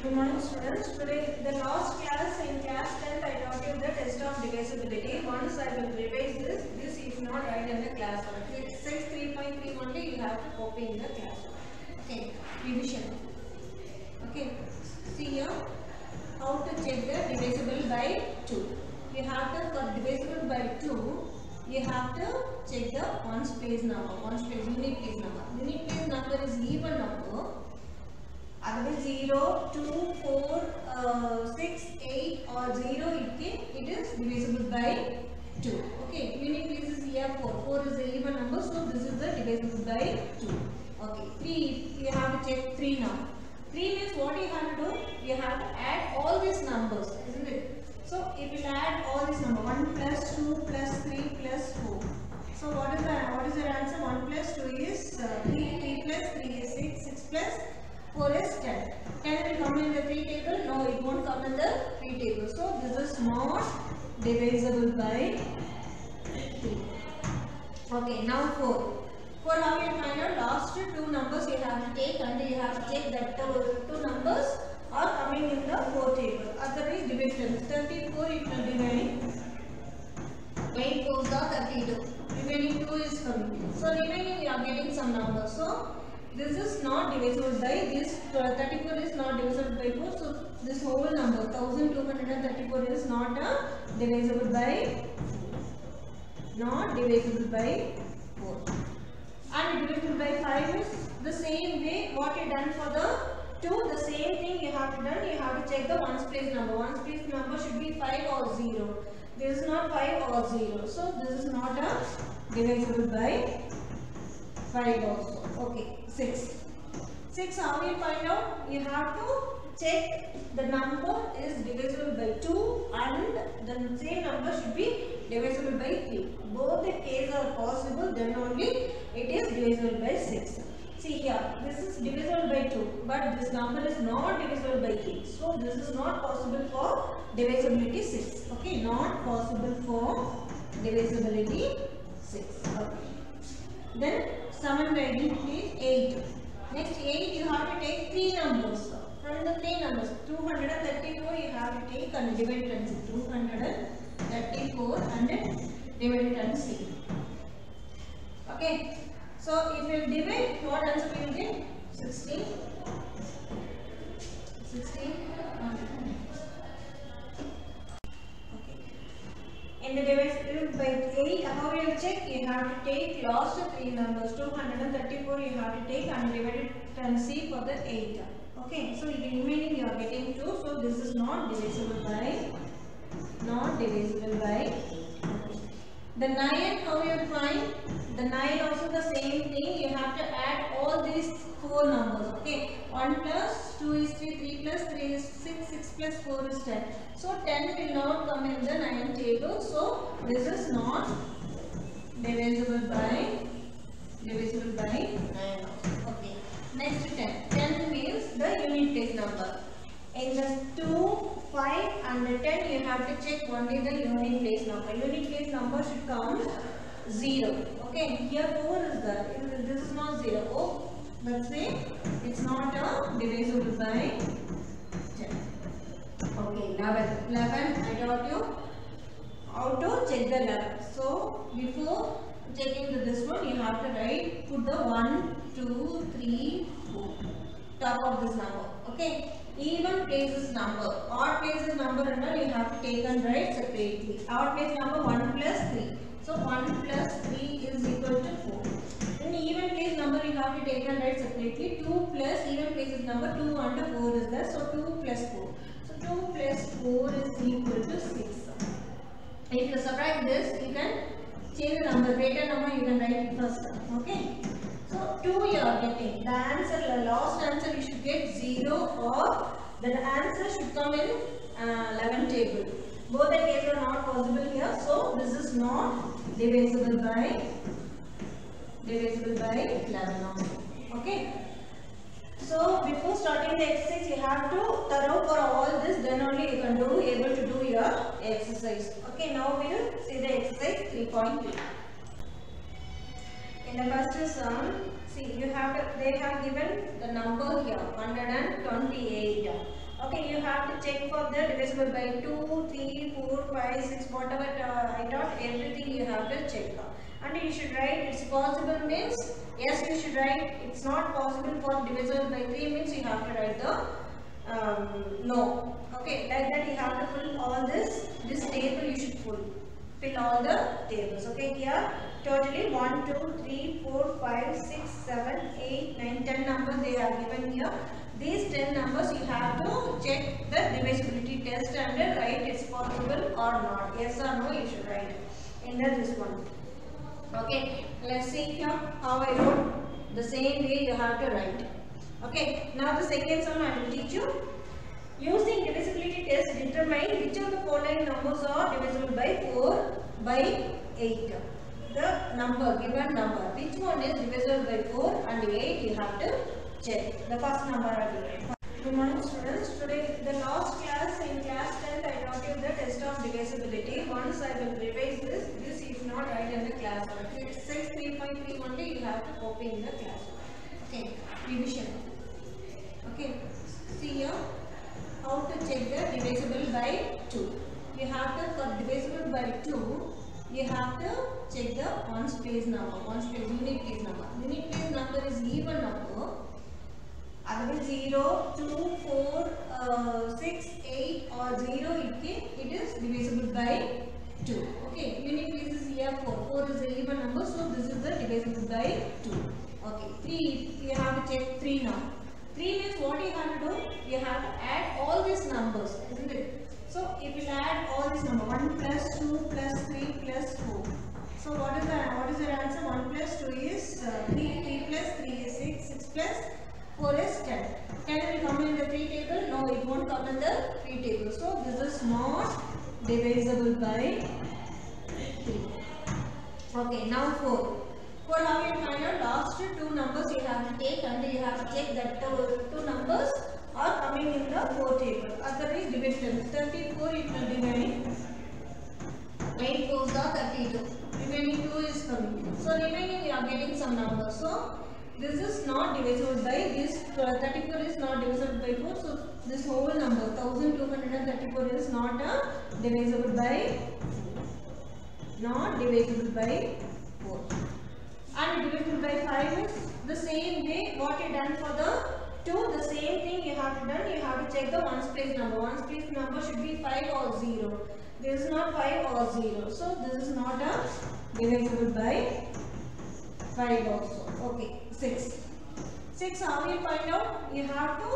Good morning students. Today the last class in class 10th I taught you the test of divisibility. Once I will revise this if not write in the class 1. Exercise 3.3 only you have to copy in the class 1. Okay, revision. Okay, see here how to check the divisible by 2. You have to, for divisible by 2, you have to check the ones place number, unit place number. Unit place number is even number. Otherwise 0, 2, 4, 6, 8 or 0 it is divisible by 2. Okay, unit place is here 4. 4 is the even number, so this is the divisible by 2. Okay, 3 you have to check 3 now. 3 means what you have to do? You have to add all these numbers, isn't it? So it will add all these numbers 1 plus 2 plus 3 plus 4. So what is your answer? 1 plus 2 is 3, 3 plus 3 is 6, 6 plus 4 is 10. 10 will come in the 3 table? No, it won't come in the 3 table. So this is not divisible by 3. Okay, now 4. For how you find out last 2 numbers you have to take and you have to check that 2 numbers are coming in the 4 table. Otherwise division 34 it will be remaining. 8 4s are 32. Remaining 2 is coming. So remaining you are getting some numbers. So this is not divisible by this 34 is not divisible by 4. So this whole number 1234 is not divisible by 4. And divisible by 5 is the same way what you done for the 2. The same thing you have to done. You have to check the ones place number. Ones place number should be 5 or 0. This is not 5 or 0. So this is not divisible by 5 also. Okay, 6. 6 how you find out? You have to check the number is divisible by 2 and the same number should be divisible by 3. Both the cases are possible, then only it is divisible by 6. See here, this is divisible by 2 but this number is not divisible by 3. So this is not possible for divisibility 6. Okay, not possible for divisibility 6. Okay. Then summon the identity 8. Next 8 you have to take 3 numbers. From the 3 numbers 234 you have to take and divide it and see 234 and divide it and see. Okay. So if you divide, what answer you will get? 16. 16. Okay. In the divisible by 8, how you will check? You have to take last 3 numbers. 234 you have to take and divide it and see for the 8. Okay. So the remaining you are getting 2. So this is not divisible by. The 9 how you find? The 9 also the same thing. You have to add all these 4 numbers. Okay. 1 plus 2 is 3, 3 plus 3 is 6, 6 plus 4 is 10. So 10 will not come in the 9 table. So this is not divisible by 9. Okay. Next 10. 10 means the unit place number. In the 2, 5 and 10 you have to check only the unit place number. Unit place number should come 0. Okay, here 4 is there. This is not 0. Oh, let's say it's not divisible by 10. Okay, 11. 11 I taught you how to check the 11. So before checking this one you have to put the 1, 2, 3, 4 top of this number. Okay. Even places number, odd places number and all you have to take and write separately. Odd place number 1 plus 3. So 1 plus 3 is equal to 4. Then even place number you have to take and write separately. 2 plus even places number 2 and 4 is there. So 2 plus 4. So 2 plus 4 is equal to 6. If you subtract this, you can change the number. Greater number you can write first. Okay. So 2 you are getting. The answer, the last answer you should get 0 or the answer should come in 11 table. Both the cases are not possible here. So this is not divisible by 11 also. Okay. So before starting the exercise you have to thorough for all this, then only you can able to do your exercise. Okay. Now we will see the exercise 3.3. In the first sum, see they have given the number here 128. Okay, you have to check for the divisible by 2, 3, 4, 5, 6, whatever I taught, everything you have to check. And you should write it's possible means yes, you should write it's not possible for divisible by 3 means you have to write the no. Okay, like that you have to fill all this table you should fill all the tables. Okay, here totally 1, 2, 3, 4, 5, 6, 7, 8, 9, 10 numbers they are given here. These 10 numbers you have to check the divisibility test and write it's possible or not. Yes or no you should write in this one. Okay, let's see here how I wrote. The same way you have to write. Okay, now the second one I will teach you. Using divisibility test, determine which of the following numbers are divisible by 4 by 8. The number, given number, which one is divisible by 4 and 8 you have to check. The first number I will write. Good morning students. Today the last class in class 10th I taught you the test of divisibility. Once I will revise this if not write in the class. Exercise 3.3 only you have to copy in the class. Okay, revision. Okay, see here how to check the divisible by 2. You have to, for divisible by 2, you have to check the ones place number, unit place number. Unit place number is even number. Otherwise 0, 2, 4, 6, 8 or 0 it is divisible by 2. Okay, unit place is here 4. 4 is an even number, so this is the divisible by 2. Okay, 3 you have to check 3 now. 3 means what you have to do? You have to add all these numbers, isn't it? So if you add all these numbers, 1 plus 2 plus 3 plus 4. So what is your answer? 1 plus 2 is 3, 3 plus 3 is 6, 6 plus 4 is 10. 10 will come in the 3 table? No, it won't come in the 3 table. So this is not divisible by 3. Okay, now 4. For how you find out last 2 numbers you have to take and you have to check that 2 numbers are coming in the 4 table. Otherwise division 34 it will divide. 8 4s are 32. Remaining 2 is coming. So remaining we are getting some numbers. So this is not divisible by this 34 is not divisible by 4. So this whole number 1234 is not divisible by 4. And divisible by 5 is the same way what you done for the 2, the same thing you have to done. You have to check the ones place number. Ones place number should be 5 or 0. This is not 5 or 0. So this is not a divisible by 5 also. Okay, 6. 6 how you find out? You have to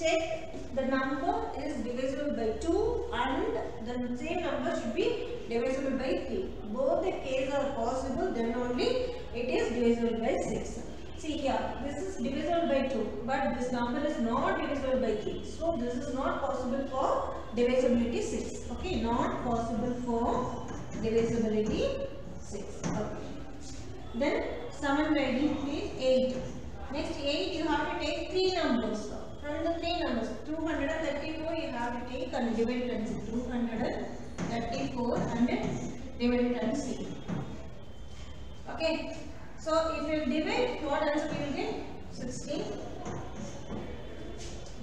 check the number is divisible by 2 and the same number should be divisible by 3. Both the cases are possible, then only it is divisible by 6. See here, this is divisible by 2, but this number is not divisible by 3. So this is not possible for divisibility 6. Okay, not possible for divisibility 6. Okay. Then summon ready please 8. Next 8 you have to take 3 numbers. From the 3 numbers, 234 you have to take and divide it and see. 234 and divide it and see. Okay. So if you divide, what answer you will get? 16.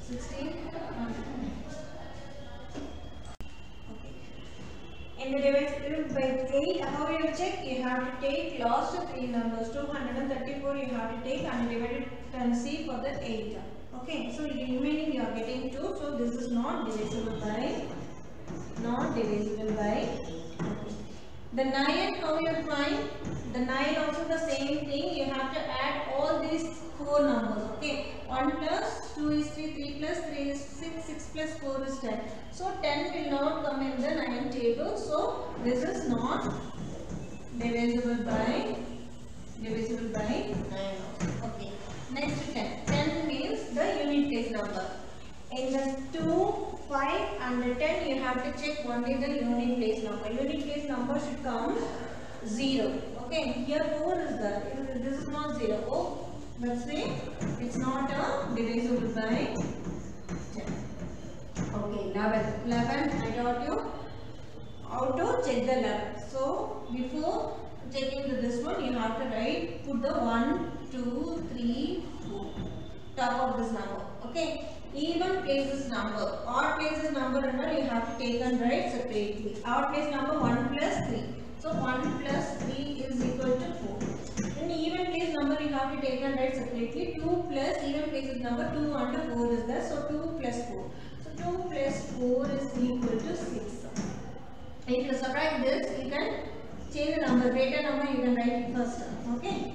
16. Okay. In the divide by 8, how you will check? You have to take last 3 numbers. 234 you have to take and divide it and see for the 8. Okay. So remaining you are getting 2. So this is not divisible by. The 9 how you will find? The 9 also the same thing. You have to add all these 4 numbers. Okay. 1 plus 2 is 3, 3 plus 3 is 6, 6 plus 4 is 10. So 10 will not come in the 9 table. So this is not divisible by 9. Okay. Next 10. 10 means the unit place number. In the 2, 5 and 10 you have to check only the unit place number. Unit place number should come 0. Okay, here 4 is there. This is not 0. Oh, that's why it's not divisible by 10. Okay, 11. 11 I taught you how to check the 11. So before checking this one you have to put the 1, 2, 3, 4 top of this number. Okay. even places number. Odd places number and all you have to take and write separately. Odd place number 1 plus 3. So 1 plus 3 is equal to 4. In even place number you have to take and write separately. 2 plus even places number 2 and 4 is there. So 2 plus 4. So 2 plus 4 is equal to 6. If you subtract this, you can change the number. Greater number you can write it first. Okay.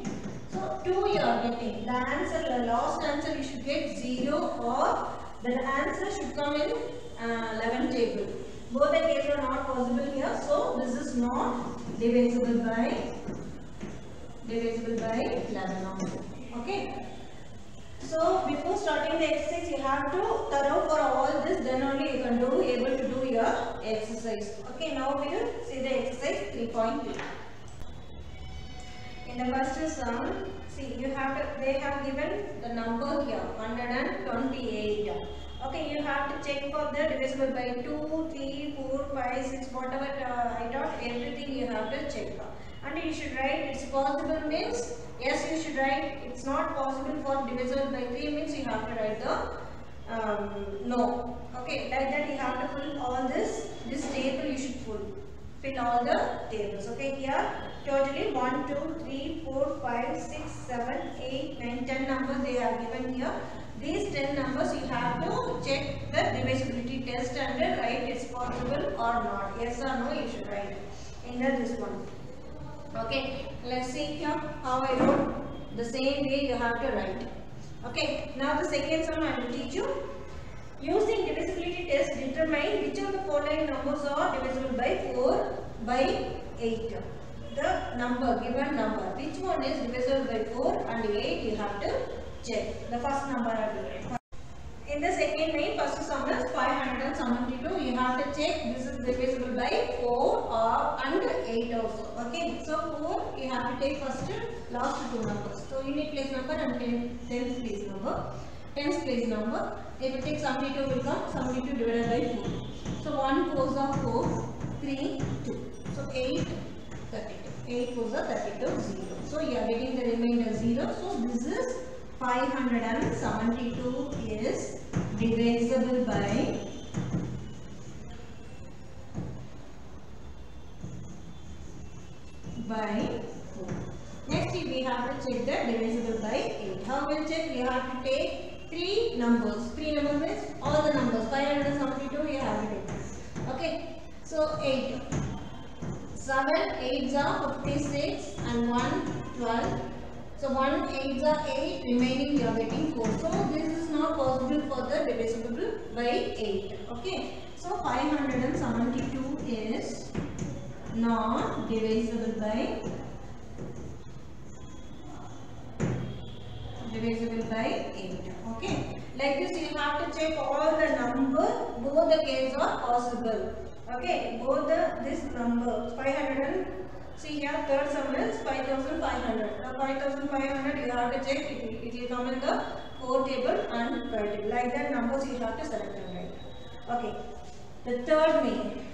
So 2 you are getting. The answer, the last answer you should get 0 or the answer should come in 11 table. Both the cases are not possible here. So this is not divisible by 11 also. Okay. So before starting the exercise, you have to thorough for all this. Then only you can able to do your exercise. Okay. Now we will see the exercise 3.2. In the first sum, see you have to. They have given the number here 128. Okay. You have to check for the divisible by 2, 3, 4, 5, 6. Whatever I taught, everything you have to check. And you should write it's possible means yes, you should write it's not possible for divisible by 3 means you have to write the no. Okay, like that you have to fill all this table you should fill all the tables. Okay, here totally 1, 2, 3, 4, 5, 6, 7, 8, 9, 10 numbers they are given here. These 10 numbers you have to check the divisibility test and write it's possible or not. Yes or no you should write in this one. Okay, let's see here how I wrote. The same way you have to write. Okay, now the second sum I will teach you. Using divisibility test, determine which of the following numbers are divisible by 4 by 8. The number, given number, which one is divisible by 4 and 8 you have to check. The first number I will write. In the second main, first sum is 572. You have to check this is divisible by 4 and 8 also. Okay, so 4 you have to take first last two numbers. So unit place number and 10th place number. 10th place number. If you take 72 will come 72 divided by 4. So 1 4s are 4, 3, 2. So 8, 32. 8 4s are 32, 0. So you are getting the remainder 0. So this is 572 is divisible by 4. Next we have to check the divisible by 8. How will check? You have to take 3 numbers. 3 numbers means all the numbers. 572 you have to take. Okay. So 8. 7 8s are 56 and 1 12. So 1 8s are 8, remaining you are getting 4. So this is not possible for the divisible by 8. Okay. So 572 is not divisible by 8. Okay. Like this you have to check all the number, both the cases are possible. Okay. Both this number 500. See here third sum is 5500. Now 5500 you have to check it will come in the 4 table and 12 table. Like that numbers you have to select and write. Okay. The third main.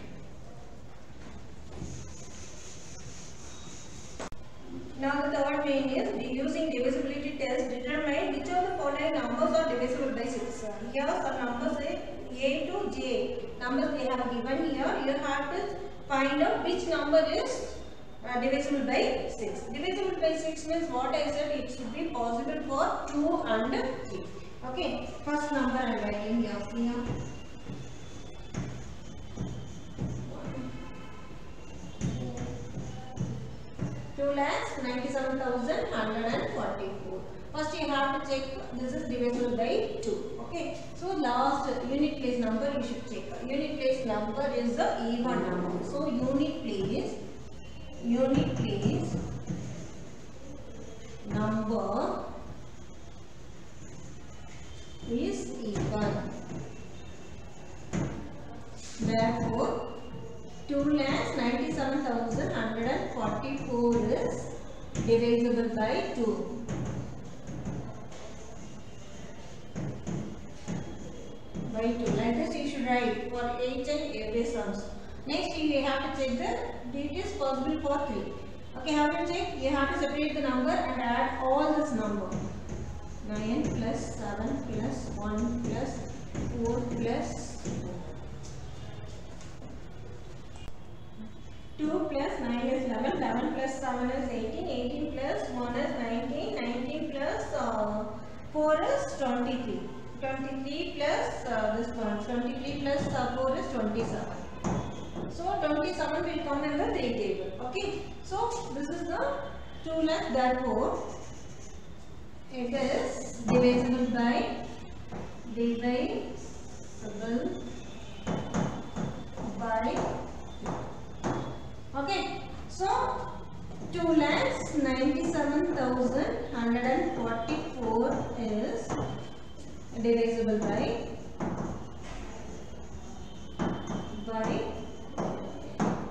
Now the third main is using divisibility test, determine which of the following numbers are divisible by 6. Here some numbers A to J. Numbers they have given here. You have to find out which number is divisible by 6. Divisible by 6 means what I said, it should be possible for 2 and 3. Okay. First number I am writing here. 2,97,144. First you have to check this is divisible by 2. Okay. So last unit place number you should check. Unit place number is the even number. So unit place number is even. Therefore 2,97,144 is divisible by 2. By 2. Like this you should write for each and every sums. Next you have to check the it is possible for 3. Okay, how to check? You have to separate the number and add all this number. 9 plus 7 plus 1 plus 4 plus 2 plus 9 is 11, 11 plus 7 is 18, 18 plus 1 is 19, 19 plus 4 is 23, 23 plus this one, 23 plus 4 is 27. So 27 will come in the 3 table. Okay. So this is the 2 lakh. Therefore, it is divisible by okay. So 2,97,144 is divisible by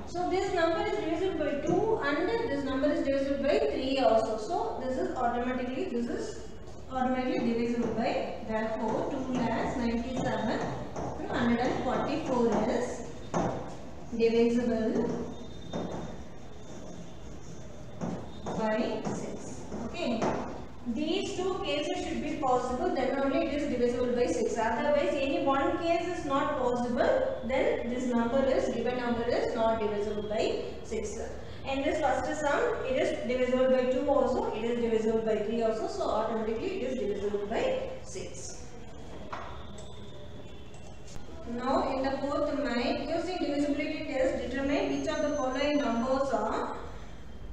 so this number is divisible by 2 and this number is divisible by 3 also. So this is automatically divisible by, therefore 2,97,144 is divisible by 6. Okay. These two cases should be possible, then only it is divisible by 6. Otherwise, any one case is not possible, then this given number is not divisible by 6. In this first sum, it is divisible by 2 also, it is divisible by 3 also, so automatically it is divisible by 6. Now, in the fourth method, using divisibility test, determine which of the following numbers are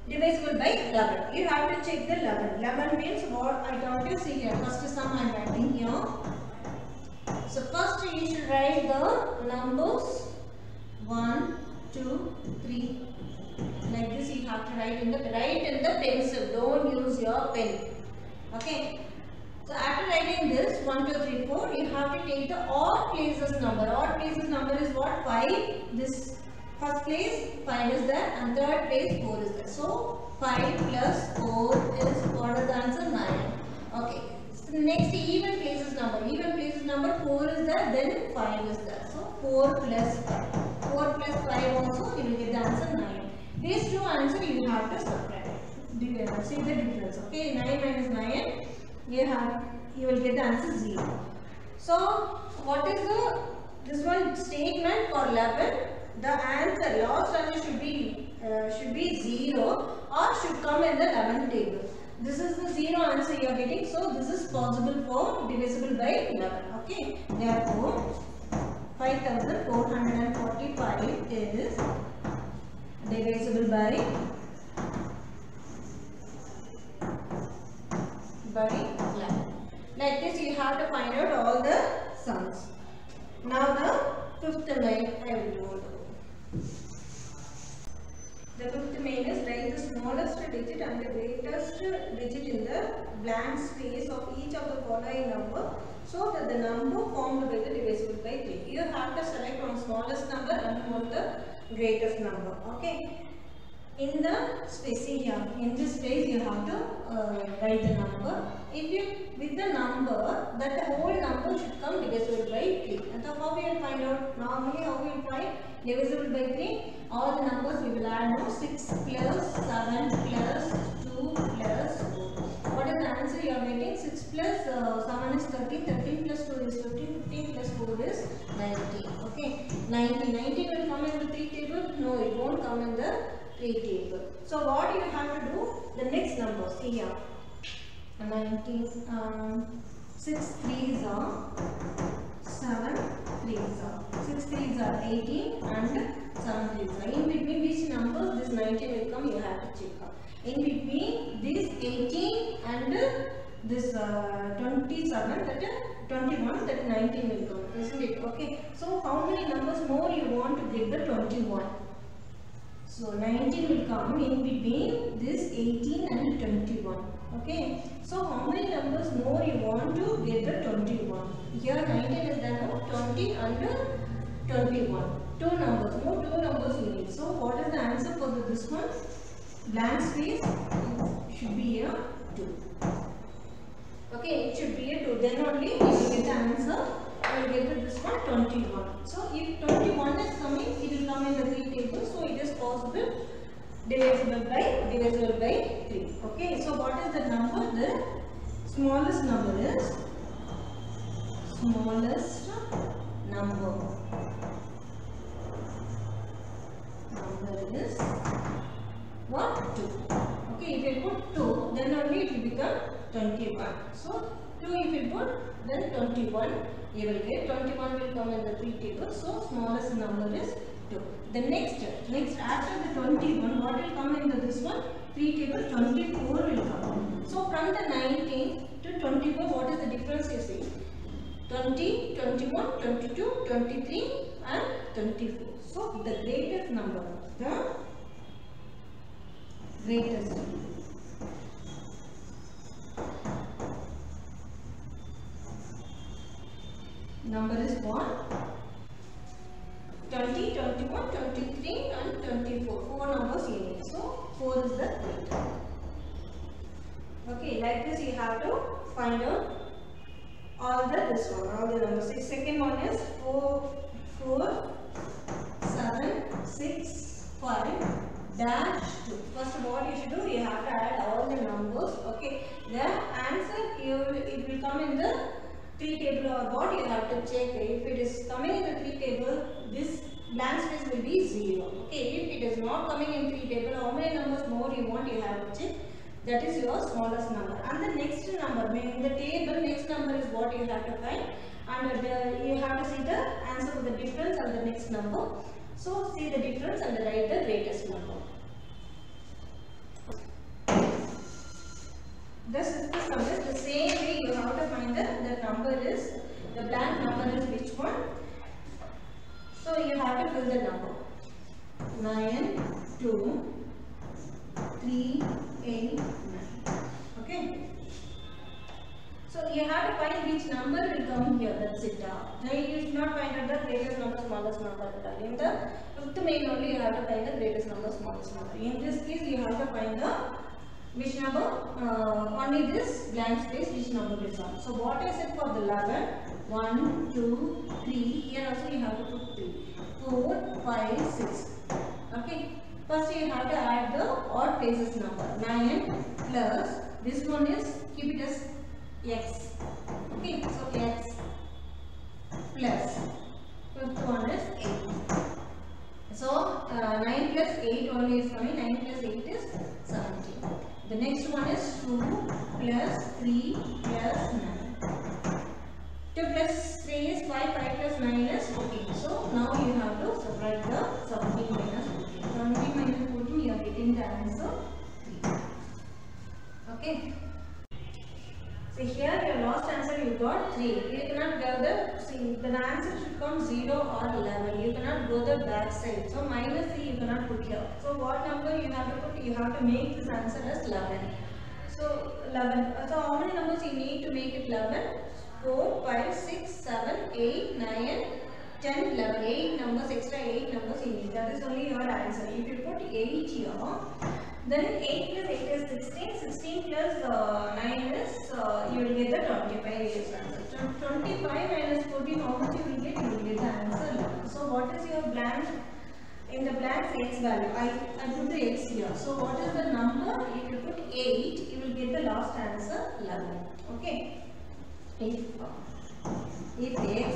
divisible by 11. You have to check the 11. 11 means what I told you. See here, first sum I am writing here. So first you should write the numbers 1, 2, 3. Like this you have to write in the pencil. Don't use your pen. Okay. So after writing this 1, 2, 3, 4, you have to take the odd places number. Odd places number is what? 5. This first place 5 is there and third place 4 is there. So 5 plus 4 is, what is the answer? 9. Okay. So next even places number. Even places number 4 is there, then 5 is there. So 4 plus 5. 4 plus 5 also you will get the answer 9. These two answers you have to subtract. See the difference. Okay. 9 minus 9 you will get the answer 0. So what is this one statement for 11? The answer, last answer should be 0 or should come in the 11 table. This is the 0 answer you are getting. So this is possible for divisible by 11. Okay. Therefore, 5,445 is divisible by 11. Like this, you have to find out all the sums. Now the fifth main I will do. The fifth main is write the smallest digit and the greatest digit in the blank space of each of the following number, so that the number formed by the divisible by 3. You have to select one smallest number and one the greatest number. Okay. In the space here, in this space you have to write the number. If you with the number, that the whole number should come divisible by 3. And so how we will find out? Normally how we will find divisible by 3? All the numbers we will add now. 6 plus 7 plus 2 plus 4. What is the answer you are getting? 6 plus 7 is 13, 13 plus 2 is 15, 15 plus 4 is 19. Okay. 19 will come in the 3 table? No, it won't come in the 3 table. So what you have to do? The next numbers here. 19, 6 3s are 7 3s are 6 3s are 18 and 7 3s are. In between which numbers this 19 will come, you have to check out. In between this 18 and this 27, that 21, that 19 will come, isn't it? Okay. So how many numbers more you want to get the 21? So 19 will come in between this 18 and 21. Okay. So how many numbers more you want to get the 21? Here 19 is there now, 20 and 21. 2 numbers, more 2 numbers you need. So what is the answer for this one? Blank space should be here 2. Okay, it should be a 2. Then only you will get the answer. I will get this one 21. So if 21 is coming, it will come in the 3 table. So it is possible divisible by 3. Okay. So what is the number? The smallest number is smallest number. Number is what? 2. Okay, if you put 2, then only it will become 21. So 2 if you put, then 21 you will get. 21 will come in the 3 table. So smallest number is 2. The next after the 21, what will come into this one? 3 table, 24 will come. So from the 19 to 24, what is the difference you see? 20, 21, 22, 23 and 24. So the greatest number, number is what? 20, 21, 23 and 24. 4 numbers you need. So 4 is the greatest. Okay, like this you have to find out all the numbers. The second one is 4, 7, 6, 5, dash 2. First what you should do, you have to add all the numbers. Okay, the answer it will come in the 3 table or what you have to check. If it is coming in the 3 table, this blank space will be 0. Okay, if it is not coming in 3 table, how many numbers more you want, you have to check. That is your smallest number. And the next number in the table, next number is what you have to find, and you have to see the answer of the difference and the next number. So see the difference and write the greatest number. This is the same way you have to find the number is, the blank number is which one. So you have to fill the number 9, 2, 3, 8, 9. Okay. So you have to find which number will come here. That's it. Now you should not find out the greatest number, smallest number. In the fifth main only you have to find the greatest number, smallest number. In this case you have to find the which number, only this blank space, which number will come. So what is it for the 11? 1, 2, 3. Here also you have to put 3. 4, 5, 6. Okay. First you have to add the odd places number. 9 plus, this one is, keep it as x. Okay, so x plus, fifth one is 8. So 9 plus 8 only is coming, 9 plus 8 is 17. The next one is 2 plus 3 plus 9. 2 plus 3 is 5, 5 plus 9 is 14. So now you have to subtract the 17 minus 14. 17 minus 14, you are getting the answer 3. Okay. So here your last answer you got 3. You cannot go the answer should come 0 or 11. You cannot go the back side. So minus 3 you cannot put here. So what number you have to put? You have to make this answer as 11. So 11. So how many numbers you need to make it 11? 4, 5, 6, 7, 8, 9, 10, 11. 8 numbers, extra 8 numbers you need. That is only your answer. If you put 8 here, then 8 plus 8 is 16. 16 plus 9 is, you will get the 25 is answer. 25 minus 14, how much you will get? You will get the answer 11. So what is your blank? In the blank x value, I put the x here. So what is the number? If you put 8, you will get the last answer 11. Okay. If x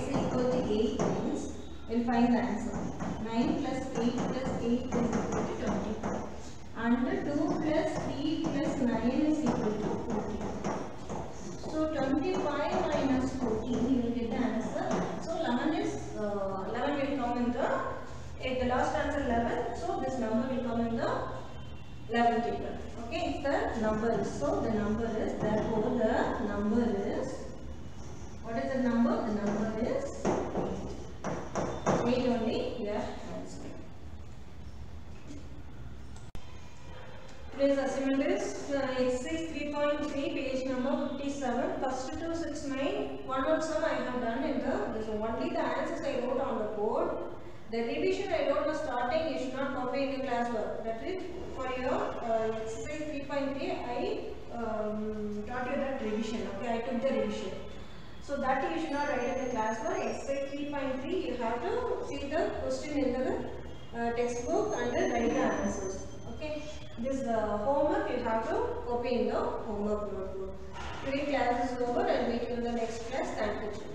equal to 8 means, we will find the answer. 9 plus 8 plus 8 is equal to 24. And 2 plus 3 plus 9 is equal to 14. So 25 minus 14, you will get the answer. So 11 is 11 will come in the, if the last answer 11, so this number will come in the 11 table. Okay, the number is, so the number is, therefore the number is, what is the number? The number is 8. 8 only we are answering. Today's assignment is exercise 3.3, page number 57. First to 6, 9. One word sum I have done in the, only the answers I wrote on the board. The revision I wrote was starting, you should not copy in the classwork. That is for your exercise 3.3, I taught you that revision. Okay, I took the revision. So that you should not write in the classwork. Exercise 3.3, you have to see the question in the textbook and then write the answers. Okay, this homework you have to copy in the homework notebook. Today class is over. I'll meet you in the next class. Thank you.